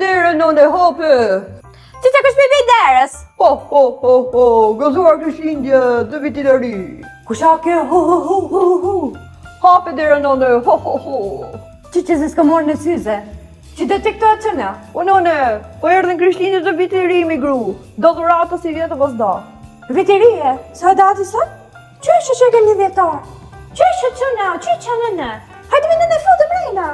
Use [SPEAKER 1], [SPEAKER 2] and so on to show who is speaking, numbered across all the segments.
[SPEAKER 1] derën, none, hape!
[SPEAKER 2] Që të kësh për derës?
[SPEAKER 1] Gëzuar Krishtlindje dhe vitin e ri!
[SPEAKER 2] Kusha ke hu.
[SPEAKER 1] Hape derën, none, ho!
[SPEAKER 2] Që s'ka morë në syze? Që do të këto që në?
[SPEAKER 1] O none, po erdhen Krishtlindje dhe vitin e ri, mi gru! Do dhurata si vjetë pas da!
[SPEAKER 2] Viti rije? Sa dati sot? Që është që ke një vjetar? Që është që në? Që që në? Hajtë me në fillë të mrejna!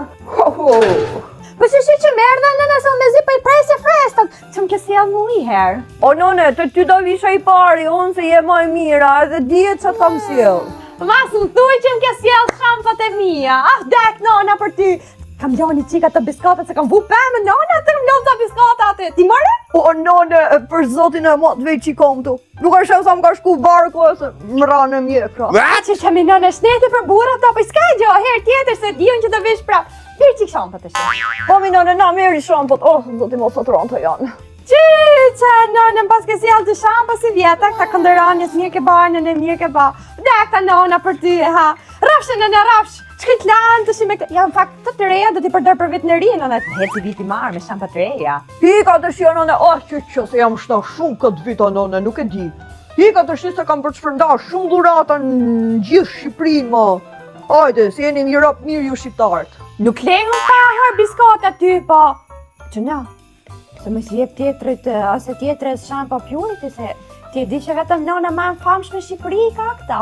[SPEAKER 2] Po që që me erdhe në nësë me zi për i prej se frestët, që më kësi janë mu i herë.
[SPEAKER 1] O none, të ty do visha i pari, unë se je ma e mira, edhe djetë që të kam sjell.
[SPEAKER 2] Mas më thuj që më kësi janë shampat e mija, dek nona për ty. Kam loni qika të biskatat se kam vu pëmë, nona, të kam loni të biskatat, ti mërë?
[SPEAKER 1] O none, për zotin e matë vej që i kom tu. Nuk është sa më ka shku barku, se më ranë e mjekra.
[SPEAKER 2] Që mi none shnete për burat ta, për s'ka gjo, herë tjetër se dion që të vish prap. Pirë qik shampat e shumë.
[SPEAKER 1] Po mi none, na meri shampat, zotin mos të ronë të janë.
[SPEAKER 2] Që nona, në pas kësi janë të shampat si vjeta, këta këndëranjes mirë ke barë, në mirë ke ba. Dek ta nona për ty, ha. Rafshë në rafshë. Shkrit lanë të shime këtë... Ja, në fakt, të reja do t'i përdër për vitë në rinë, në të heci viti marë me shampat të reja.
[SPEAKER 1] Hika të shia none, që se jam shna shumë këtë vita none, nuk e di. Hika të shia se kam për të shpërnda shumë dhurata në gjithë Shqiprinë, ma. Hajde, se jeni një rap mirë ju shqiptartë.
[SPEAKER 2] Nuk lehu pa herë biskot aty, po. Që na, se më si jep tjetërit, ose tjetërit shampa pjunit, se ti e di që vetëm nona ma në famshme Shqipëri ka këta.